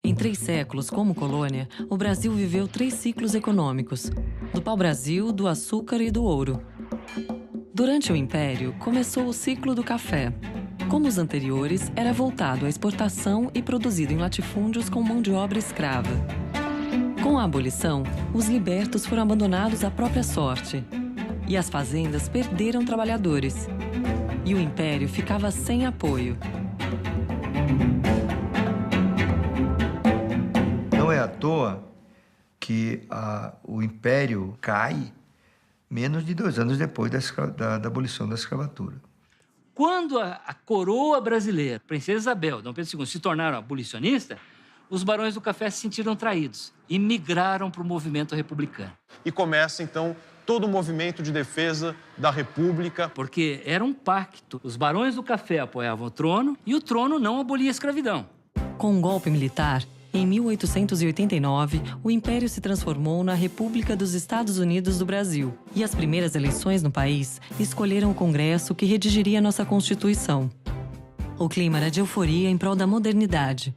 Em 3 séculos como colônia, o Brasil viveu 3 ciclos econômicos: do pau-brasil, do açúcar e do ouro. Durante o Império, começou o ciclo do café. Como os anteriores, era voltado à exportação e produzido em latifúndios com mão de obra escrava. Com a abolição, os libertos foram abandonados à própria sorte. E as fazendas perderam trabalhadores. E o Império ficava sem apoio. Não é à toa que o Império cai menos de 2 anos depois da abolição da escravatura. Quando a coroa brasileira, Princesa Isabel, Dom Pedro II, se tornaram abolicionistas, os barões do café se sentiram traídos e migraram para o movimento republicano. E começa, então, todo o movimento de defesa da República. Porque era um pacto. Os barões do café apoiavam o trono e o trono não abolia a escravidão. Com um golpe militar, em 1889, o Império se transformou na República dos Estados Unidos do Brasil. E as primeiras eleições no país escolheram o Congresso que redigiria nossa Constituição. O clima era de euforia em prol da modernidade.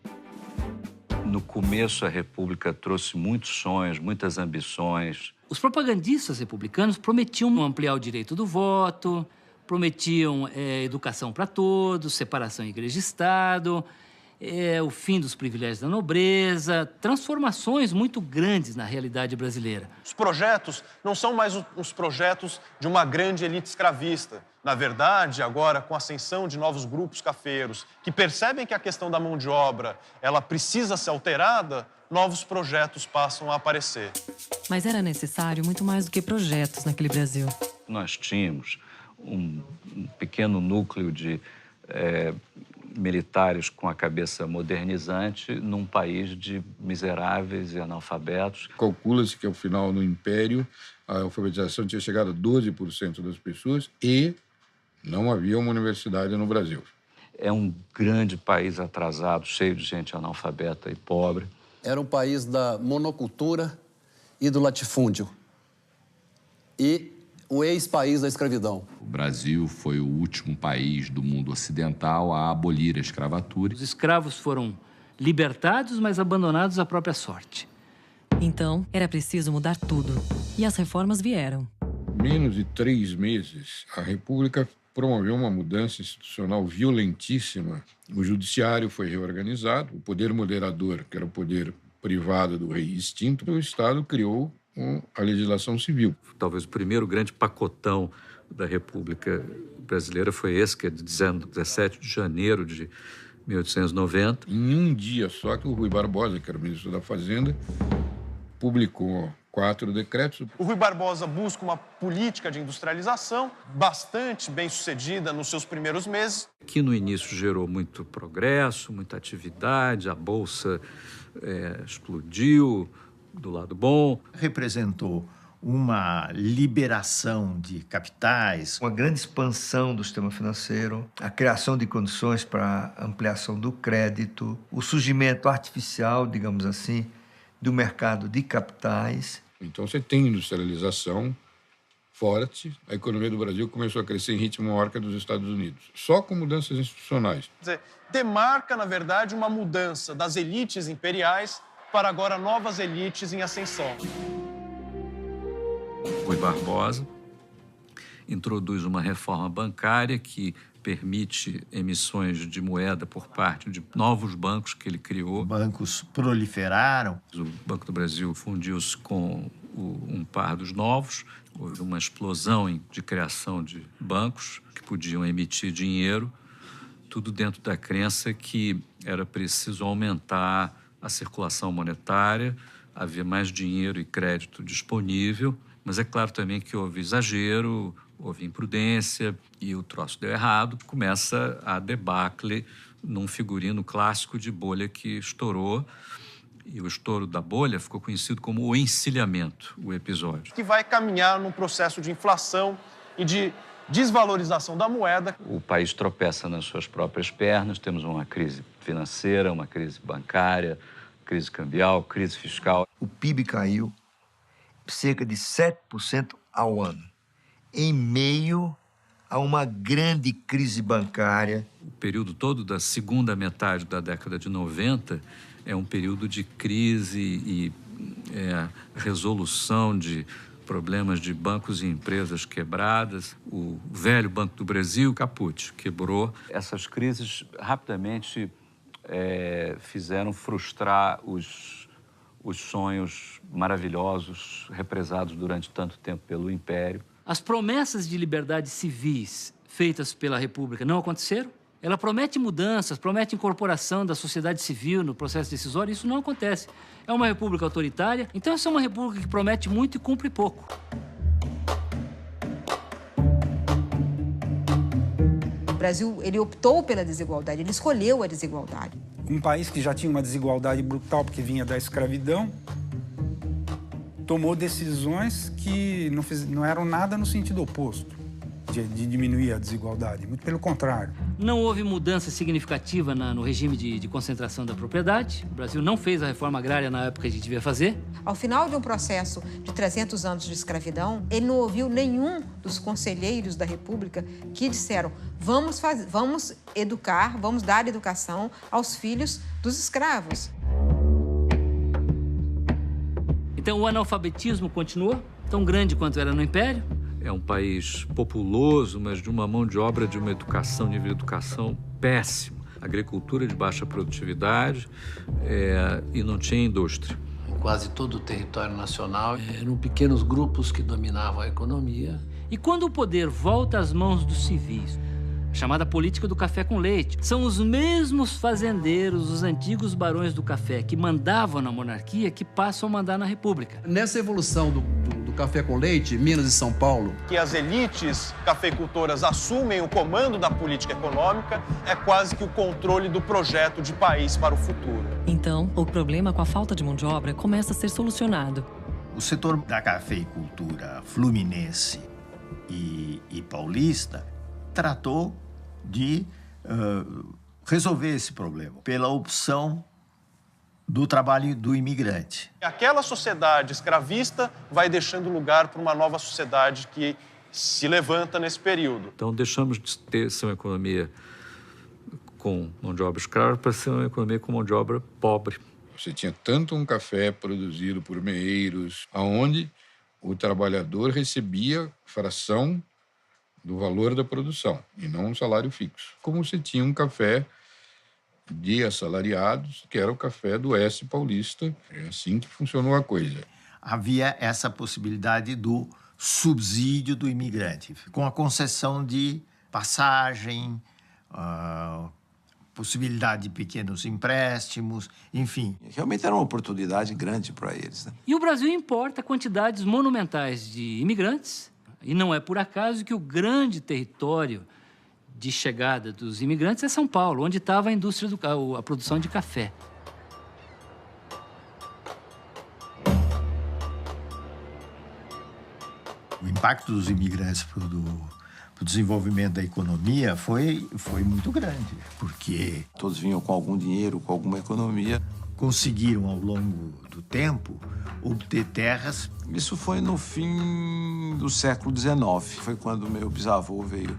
No começo, a República trouxe muitos sonhos, muitas ambições. Os propagandistas republicanos prometiam ampliar o direito do voto, prometiam educação para todos, separação igreja e Estado, o fim dos privilégios da nobreza, transformações muito grandes na realidade brasileira. Os projetos não são mais os projetos de uma grande elite escravista. Na verdade, agora, com a ascensão de novos grupos cafeiros, que percebem que a questão da mão de obra ela precisa ser alterada, novos projetos passam a aparecer. Mas era necessário muito mais do que projetos naquele Brasil. Nós tínhamos um pequeno núcleo de militares com a cabeça modernizante num país de miseráveis e analfabetos. Calcula-se que, ao final, no Império, a alfabetização tinha chegado a 12% das pessoas e não havia uma universidade no Brasil. É um grande país atrasado, cheio de gente analfabeta e pobre. Era um país da monocultura e do latifúndio. E o ex-país da escravidão. O Brasil foi o último país do mundo ocidental a abolir a escravatura. Os escravos foram libertados, mas abandonados à própria sorte. Então, era preciso mudar tudo. E as reformas vieram. Menos de 3 meses, a República promoveu uma mudança institucional violentíssima. O judiciário foi reorganizado, o poder moderador, que era o poder privado do rei extinto, o Estado criou a legislação civil. Talvez o primeiro grande pacotão da República Brasileira foi esse, que é de 17 de janeiro de 1890. Em um dia só que o Rui Barbosa, que era o ministro da Fazenda, publicou 4 decretos. O Rui Barbosa busca uma política de industrialização bastante bem-sucedida nos seus primeiros meses. Que no início gerou muito progresso, muita atividade, a Bolsa explodiu do lado bom. Representou uma liberação de capitais, uma grande expansão do sistema financeiro, a criação de condições para ampliação do crédito, o surgimento artificial, digamos assim, do mercado de capitais. Então você tem industrialização forte, a economia do Brasil começou a crescer em ritmo maior que a dos Estados Unidos, só com mudanças institucionais. Quer dizer, demarca, na verdade, uma mudança das elites imperiais para agora novas elites em ascensão. Rui Barbosa introduz uma reforma bancária que permite emissões de moeda por parte de novos bancos que ele criou. Bancos proliferaram. O Banco do Brasil fundiu-se com um par dos novos. Houve uma explosão de criação de bancos que podiam emitir dinheiro, tudo dentro da crença que era preciso aumentar a circulação monetária, havia mais dinheiro e crédito disponível, mas é claro também que houve exagero, houve imprudência e o troço deu errado. Começa a debacle num figurino clássico de bolha que estourou. E o estouro da bolha ficou conhecido como o encilhamento, o episódio. Que vai caminhar num processo de inflação e de desvalorização da moeda. O país tropeça nas suas próprias pernas, temos uma crise financeira, uma crise bancária, crise cambial, crise fiscal. O PIB caiu cerca de 7% ao ano, em meio a uma grande crise bancária. O período todo da segunda metade da década de 90 é um período de crise e resolução de problemas de bancos e empresas quebradas. O velho Banco do Brasil, caput, quebrou. Essas crises rapidamente fizeram frustrar os sonhos maravilhosos represados durante tanto tempo pelo Império. As promessas de liberdades civis feitas pela República não aconteceram. Ela promete mudanças, promete incorporação da sociedade civil no processo decisório. Isso não acontece. É uma república autoritária, então essa é uma república que promete muito e cumpre pouco. O Brasil, ele optou pela desigualdade, ele escolheu a desigualdade. Um país que já tinha uma desigualdade brutal porque vinha da escravidão, tomou decisões que não eram nada no sentido oposto de diminuir a desigualdade, muito pelo contrário. Não houve mudança significativa no regime de concentração da propriedade. O Brasil não fez a reforma agrária na época que a gente devia fazer. Ao final de um processo de 300 anos de escravidão, ele não ouviu nenhum dos conselheiros da República que disseram: vamos educar, vamos dar educação aos filhos dos escravos. Então o analfabetismo continuou, tão grande quanto era no Império. É um país populoso, mas de uma mão de obra, de uma educação, nível de educação péssimo. Agricultura de baixa produtividade e não tinha indústria. Em quase todo o território nacional, eram pequenos grupos que dominavam a economia. E quando o poder volta às mãos dos civis, a chamada política do café com leite, são os mesmos fazendeiros, os antigos barões do café, que mandavam na monarquia, que passam a mandar na República. Nessa evolução do café com leite, Minas e São Paulo, Que as elites cafeicultoras assumem o comando da política econômica é quase que o controle do projeto de país para o futuro. Então, o problema com a falta de mão de obra começa a ser solucionado. O setor da cafeicultura fluminense e paulista tratou de resolver esse problema pela opção do trabalho do imigrante. Aquela sociedade escravista vai deixando lugar para uma nova sociedade que se levanta nesse período. Então, deixamos de ser uma economia com mão de obra escrava para ser uma economia com mão de obra pobre. Você tinha tanto um café produzido por meeiros, aonde o trabalhador recebia fração do valor da produção e não um salário fixo. Como você tinha um café de assalariados, que era o café do Oeste Paulista. É assim que funcionou a coisa. Havia essa possibilidade do subsídio do imigrante, com a concessão de passagem, possibilidade de pequenos empréstimos, enfim. Realmente era uma oportunidade grande para eles, né? E o Brasil importa quantidades monumentais de imigrantes, e não é por acaso que o grande território de chegada dos imigrantes é São Paulo, onde estava a indústria a produção de café. O impacto dos imigrantes para o desenvolvimento da economia foi muito grande, porque Todos vinham com algum dinheiro, com alguma economia. conseguiram, ao longo do tempo, obter terras. Isso foi no fim do século XIX. Foi quando meu bisavô veio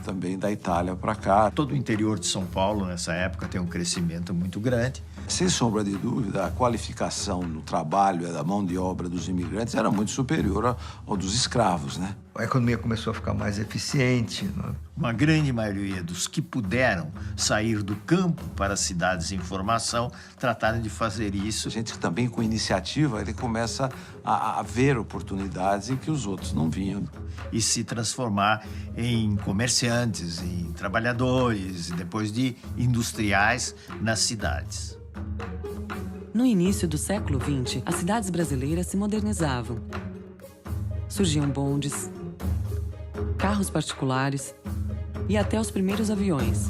também da Itália para cá. Todo o interior de São Paulo, nessa época, tem um crescimento muito grande. Sem sombra de dúvida, a qualificação no trabalho da mão de obra dos imigrantes era muito superior ao dos escravos, né? A economia começou a ficar mais eficiente, né? Uma grande maioria dos que puderam sair do campo para as cidades em formação trataram de fazer isso. A gente também, com iniciativa, ele começa a ver oportunidades em que os outros não vinham. E se transformar em comerciantes, em trabalhadores, e depois de industriais nas cidades. No início do século XX, as cidades brasileiras se modernizavam. Surgiam bondes, carros particulares e até os primeiros aviões.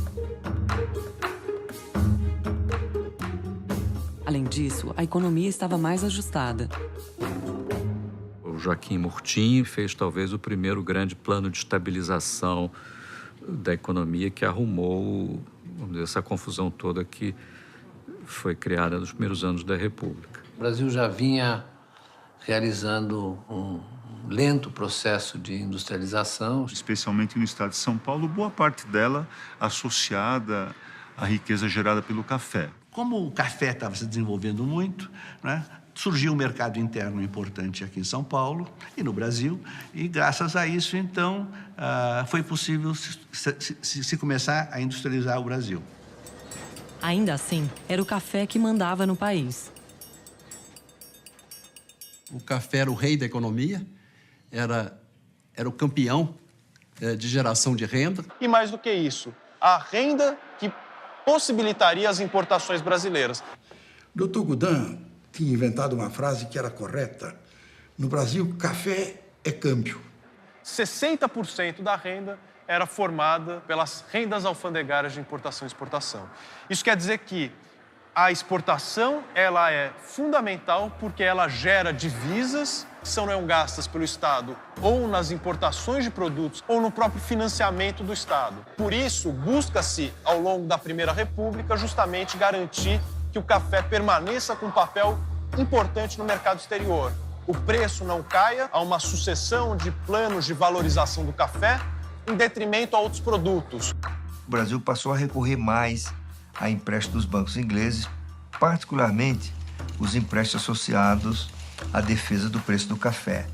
Além disso, a economia estava mais ajustada. Os Joaquim Murtinho, fez talvez o primeiro grande plano de estabilização da economia que arrumou, vamos dizer, essa confusão toda que foi criada nos primeiros anos da República. O Brasil já vinha realizando um lento processo de industrialização. Especialmente no estado de São Paulo, boa parte dela associada à riqueza gerada pelo café. Como o café estava se desenvolvendo muito, né, surgiu um mercado interno importante aqui em São Paulo e no Brasil, e graças a isso, então, foi possível se começar a industrializar o Brasil. Ainda assim, era o café que mandava no país. O café era o rei da economia, era o campeão de geração de renda. E mais do que isso, a renda que possibilitaria as importações brasileiras. Dr. Goudin tinha inventado uma frase que era correta. No Brasil, café é câmbio. 60% da renda era formada pelas rendas alfandegárias de importação e exportação. Isso quer dizer que a exportação ela é fundamental porque ela gera divisas que não gastas pelo Estado ou nas importações de produtos ou no próprio financiamento do Estado. Por isso, busca-se, ao longo da Primeira República, justamente garantir que o café permaneça com um papel importante no mercado exterior. O preço não caia, há uma sucessão de planos de valorização do café em detrimento a outros produtos. O Brasil passou a recorrer mais a empréstimos dos bancos ingleses, particularmente os empréstimos associados à defesa do preço do café.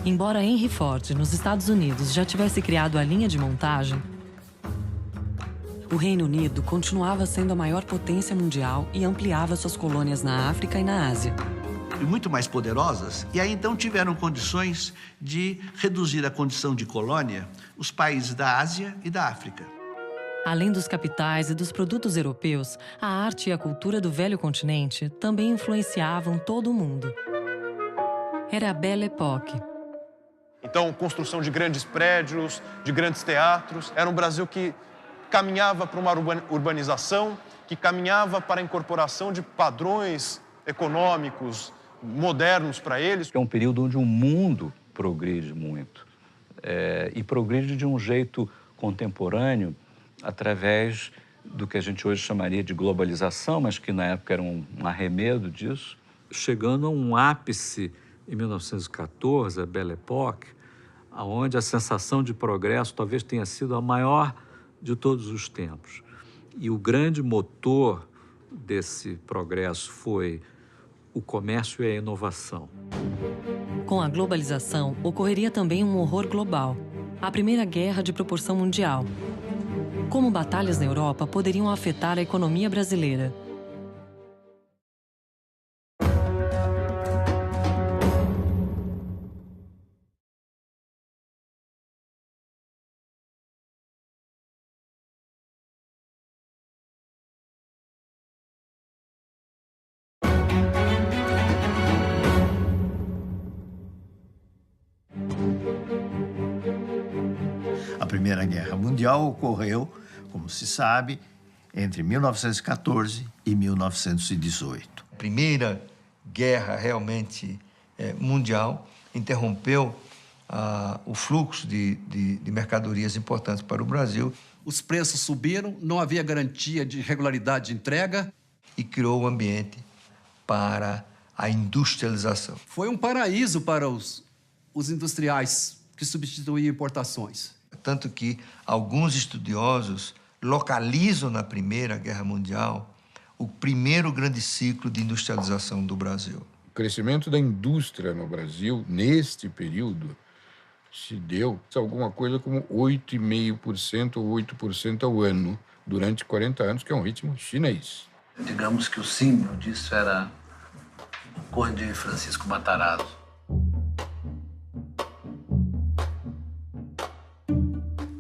Embora Henry Ford, nos Estados Unidos, já tivesse criado a linha de montagem, o Reino Unido continuava sendo a maior potência mundial e ampliava suas colônias na África e na Ásia. E muito mais poderosas, e aí então tiveram condições de reduzir a condição de colônia os países da Ásia e da África. Além dos capitais e dos produtos europeus, a arte e a cultura do velho continente também influenciavam todo o mundo. Era a Belle Époque. Então, construção de grandes prédios, de grandes teatros. Era um Brasil que caminhava para uma urbanização, que caminhava para a incorporação de padrões econômicos modernos para eles. É um período onde o mundo progride muito. E progride de um jeito contemporâneo, através do que a gente hoje chamaria de globalização, mas que na época era um arremedo disso, chegando a um ápice em 1914, a Belle Époque, onde a sensação de progresso talvez tenha sido a maior de todos os tempos. E o grande motor desse progresso foi o comércio e a inovação. Com a globalização, ocorreria também um horror global, a Primeira Guerra de proporção mundial. Como batalhas na Europa poderiam afetar a economia brasileira. A Primeira Guerra Mundial ocorreu, como se sabe, entre 1914 e 1918. A Primeira Guerra realmente mundial interrompeu o fluxo de mercadorias importantes para o Brasil. Os preços subiram, não havia garantia de regularidade de entrega. E criou o ambiente para a industrialização. Foi um paraíso para os industriais que substituíam importações. Tanto que alguns estudiosos localizam na Primeira Guerra Mundial o primeiro grande ciclo de industrialização do Brasil. O crescimento da indústria no Brasil, neste período, se deu alguma coisa como 8,5% ou 8% ao ano, durante 40 anos, que é um ritmo chinês. Digamos que o símbolo disso era o Conde Francisco Matarazzo.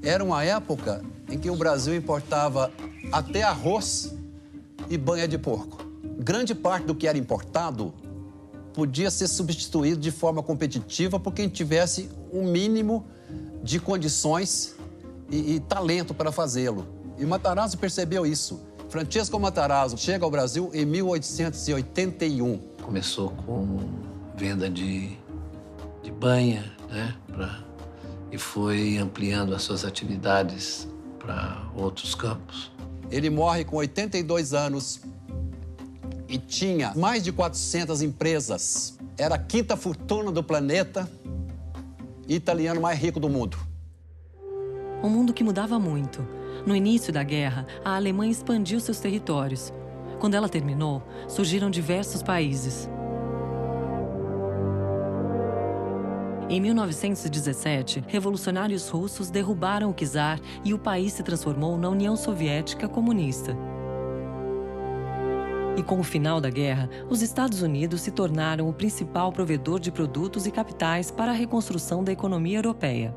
Era uma época em que o Brasil importava até arroz e banha de porco. Grande parte do que era importado podia ser substituído de forma competitiva por quem tivesse um mínimo de condições e talento para fazê-lo. E Matarazzo percebeu isso. Francesco Matarazzo chega ao Brasil em 1881. Começou com venda de banha, né? E foi ampliando as suas atividades para outros campos. Ele morre com 82 anos e tinha mais de 400 empresas. Era a quinta fortuna do planeta e italiano mais rico do mundo. Um mundo que mudava muito. No início da guerra, a Alemanha expandiu seus territórios. Quando ela terminou, surgiram diversos países. Em 1917, revolucionários russos derrubaram o czar e o país se transformou na União Soviética Comunista. E com o final da guerra, os Estados Unidos se tornaram o principal provedor de produtos e capitais para a reconstrução da economia europeia.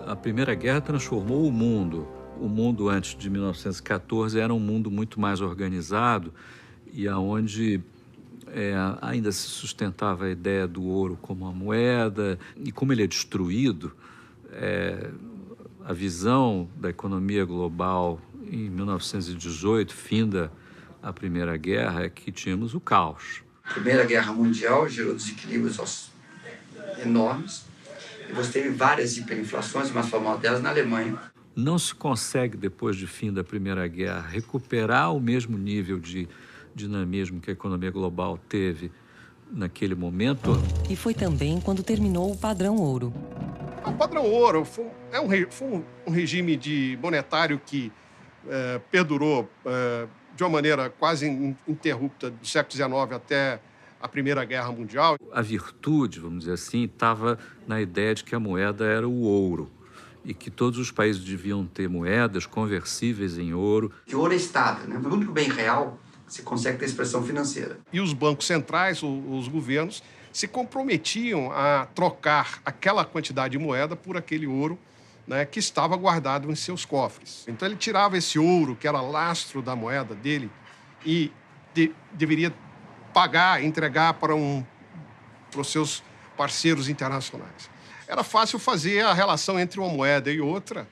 A Primeira Guerra transformou o mundo. O mundo antes de 1914 era um mundo muito mais organizado e onde ainda se sustentava a ideia do ouro como uma moeda. E como ele é destruído, a visão da economia global em 1918, finda a Primeira Guerra, é que tínhamos o caos. A Primeira Guerra Mundial gerou desequilíbrios enormes. E você teve várias hiperinflações, mais famosa delas na Alemanha. Não se consegue, depois de fim da Primeira Guerra, recuperar o mesmo nível de dinamismo que a economia global teve naquele momento. E foi também quando terminou o padrão ouro. O padrão ouro foi um regime monetário que perdurou de uma maneira quase ininterrupta do século XIX até a Primeira Guerra Mundial. A virtude, vamos dizer assim, estava na ideia de que a moeda era o ouro e que todos os países deviam ter moedas conversíveis em ouro. O ouro é estável, né? O único bem real você consegue ter expressão financeira. E os bancos centrais, os governos, se comprometiam a trocar aquela quantidade de moeda por aquele ouro, né, que estava guardado em seus cofres. Então ele tirava esse ouro, que era lastro da moeda dele, e deveria pagar, entregar para os seus parceiros internacionais. Era fácil fazer a relação entre uma moeda e outra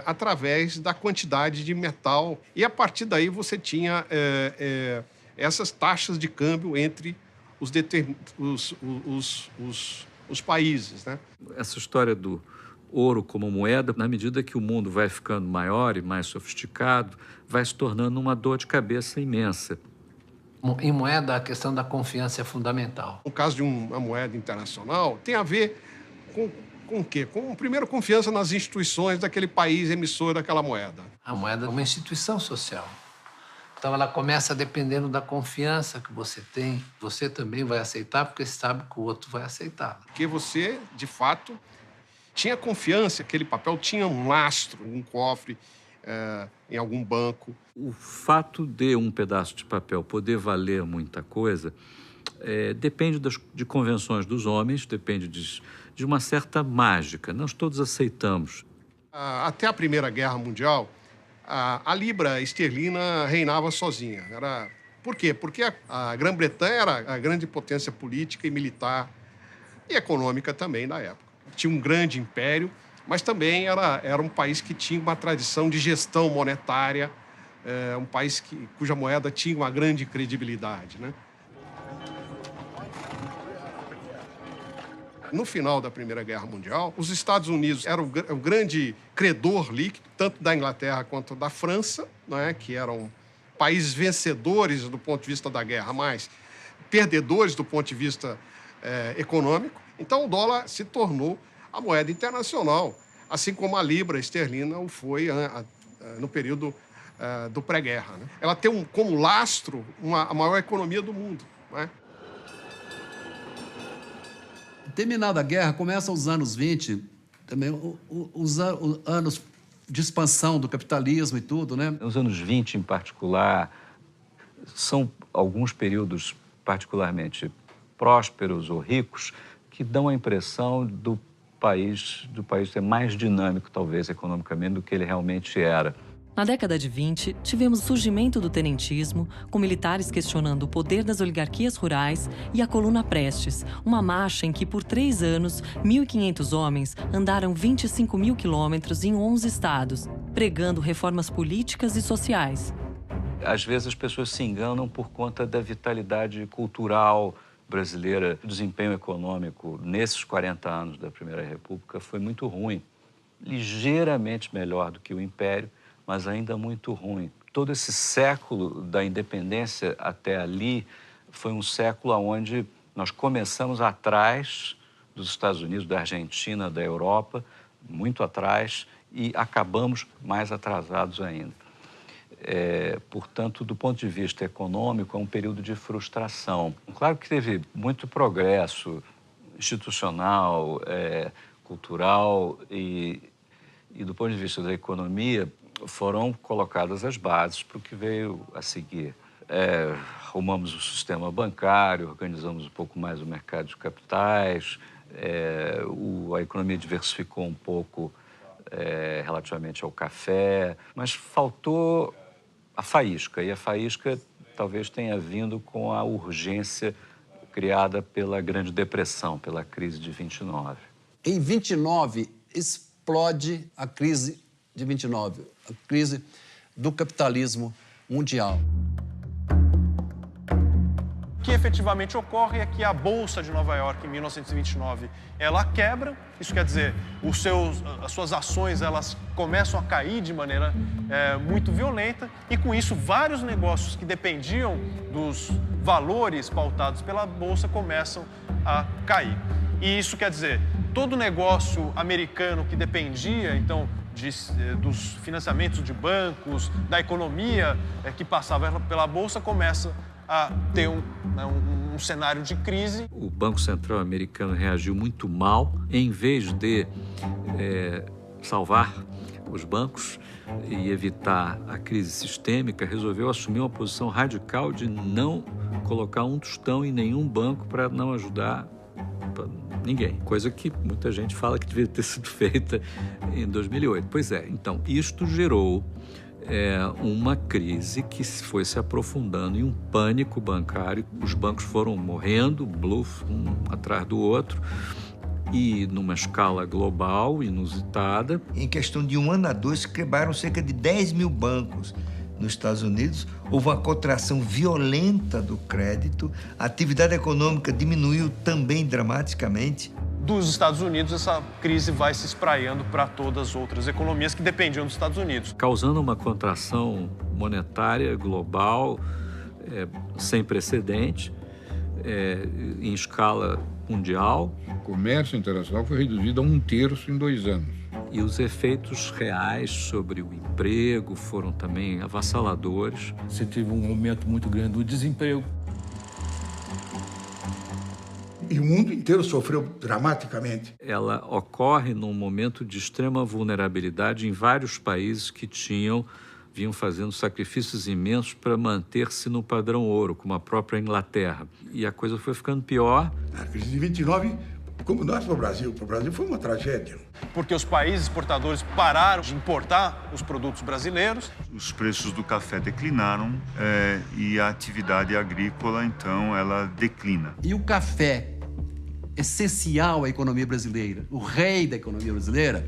através da quantidade de metal. E, a partir daí, você tinha essas taxas de câmbio entre os países, né? Essa história do ouro como moeda, na medida que o mundo vai ficando maior e mais sofisticado, vai se tornando uma dor de cabeça imensa. Em moeda, a questão da confiança é fundamental. No caso de uma moeda internacional, tem a ver com o quê? Com, primeiro, confiança nas instituições daquele país emissor daquela moeda. A moeda é uma instituição social. Então, ela começa dependendo da confiança que você tem. Você também vai aceitar porque sabe que o outro vai aceitar. Porque você, de fato, tinha confiança, aquele papel tinha um lastro, um cofre, em algum banco. O fato de um pedaço de papel poder valer muita coisa depende de convenções dos homens, depende de uma certa mágica. Nós todos aceitamos. Até a Primeira Guerra Mundial, a libra esterlina reinava sozinha. Por quê? Porque a Grã-Bretanha era a grande potência política e militar e econômica também da época. Tinha um grande império, mas também era um país que tinha uma tradição de gestão monetária, um país cuja moeda tinha uma grande credibilidade, né? No final da Primeira Guerra Mundial, os Estados Unidos eram o grande credor líquido, tanto da Inglaterra quanto da França, né, que eram países vencedores do ponto de vista da guerra, mas perdedores do ponto de vista econômico. Então, o dólar se tornou a moeda internacional, assim como a libra esterlina o foi no período do pré-guerra, né? Ela tem como lastro a maior economia do mundo, né? Terminada a guerra, começam os anos 20, também os anos de expansão do capitalismo e tudo, né? Os anos 20, em particular, são alguns períodos particularmente prósperos ou ricos que dão a impressão do país ser mais dinâmico, talvez, economicamente, do que ele realmente era. Na década de 20, tivemos o surgimento do tenentismo, com militares questionando o poder das oligarquias rurais, e a Coluna Prestes, uma marcha em que, por 3 anos, 1.500 homens andaram 25 mil quilômetros em 11 estados, pregando reformas políticas e sociais. Às vezes as pessoas se enganam por conta da vitalidade cultural brasileira. O desempenho econômico nesses 40 anos da Primeira República foi muito ruim. Ligeiramente melhor do que o Império, mas ainda muito ruim. Todo esse século da independência até ali foi um século onde nós começamos atrás dos Estados Unidos, da Argentina, da Europa, muito atrás, e acabamos mais atrasados ainda. Portanto, do ponto de vista econômico, é um período de frustração. Claro que teve muito progresso institucional, cultural e do ponto de vista da economia, foram colocadas as bases para o que veio a seguir. Arrumamos o sistema bancário, organizamos um pouco mais o mercado de capitais, a economia diversificou um pouco relativamente ao café, mas faltou a faísca, e a faísca talvez tenha vindo com a urgência criada pela Grande Depressão, pela crise de 29. Em 29, explode a crise de 29, a crise do capitalismo mundial. O que efetivamente ocorre é que a Bolsa de Nova York, em 1929, ela quebra. Isso quer dizer, as suas ações elas começam a cair de maneira muito violenta e, com isso, vários negócios que dependiam dos valores pautados pela Bolsa começam a cair. E isso quer dizer, todo negócio americano que dependia, então, dos financiamentos de bancos, da economia que passava pela Bolsa, começa a ter um cenário de crise. O Banco Central americano reagiu muito mal. Em vez de salvar os bancos e evitar a crise sistêmica, resolveu assumir uma posição radical de não colocar um tostão em nenhum banco para não ajudar ninguém. Coisa que muita gente fala que devia ter sido feita em 2008. Pois é, então, isto gerou uma crise que foi se aprofundando em um pânico bancário. Os bancos foram morrendo, bluff, um atrás do outro, e numa escala global, inusitada. Em questão de 1 ano a 2, quebraram cerca de 10 mil bancos nos Estados Unidos. Houve uma contração violenta do crédito, a atividade econômica diminuiu também dramaticamente. Dos Estados Unidos, essa crise vai se espraiando para todas as outras economias que dependiam dos Estados Unidos. Causando uma contração monetária global sem precedente, em escala mundial. O comércio internacional foi reduzido a 1/3 em 2 anos. E os efeitos reais sobre o emprego foram também avassaladores. Você teve um aumento muito grande do desemprego. E o mundo inteiro sofreu dramaticamente. Ela ocorre num momento de extrema vulnerabilidade em vários países que vinham fazendo sacrifícios imensos para manter-se no padrão ouro, como a própria Inglaterra. E a coisa foi ficando pior. A crise de 29, como nós para o Brasil foi uma tragédia. Porque os países exportadores pararam de importar os produtos brasileiros. Os preços do café declinaram e a atividade agrícola, então, ela declina. E o café, essencial à economia brasileira, o rei da economia brasileira,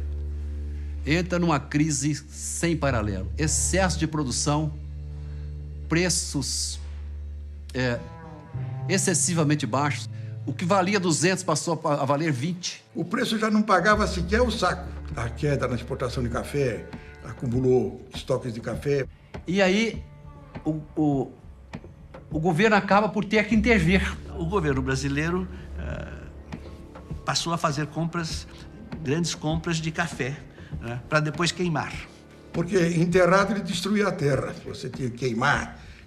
entra numa crise sem paralelo. Excesso de produção, preços excessivamente baixos. O que valia 200 passou a valer 20. O preço já não pagava sequer o saco. A queda na exportação de café acumulou estoques de café. E aí o governo acaba por ter que intervir. O governo brasileiro passou a fazer grandes compras de café, para depois queimar. Porque enterrado ele destruía a terra. Você tinha que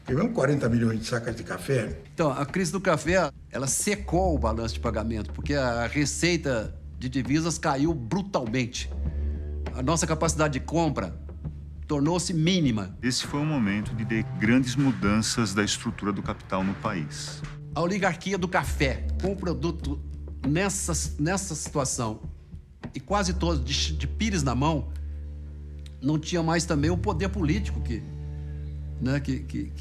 queimamos 40 milhões de sacas de café. Então, a crise do café, ela secou o balanço de pagamento, porque a receita de divisas caiu brutalmente. A nossa capacidade de compra tornou-se mínima. Esse foi um momento de grandes mudanças da estrutura do capital no país. A oligarquia do café, com o produto nessa situação, e quase todos de pires na mão, não tinha mais também o poder político que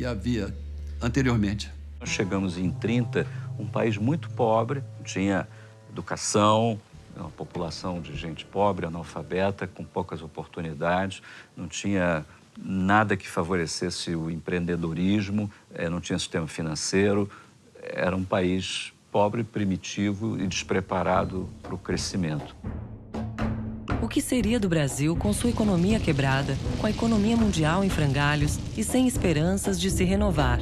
havia anteriormente. Nós chegamos em 30, um país muito pobre, tinha educação, uma população de gente pobre, analfabeta, com poucas oportunidades, não tinha nada que favorecesse o empreendedorismo, não tinha sistema financeiro, era um país pobre, primitivo e despreparado para o crescimento. O que seria do Brasil com sua economia quebrada, com a economia mundial em frangalhos e sem esperanças de se renovar?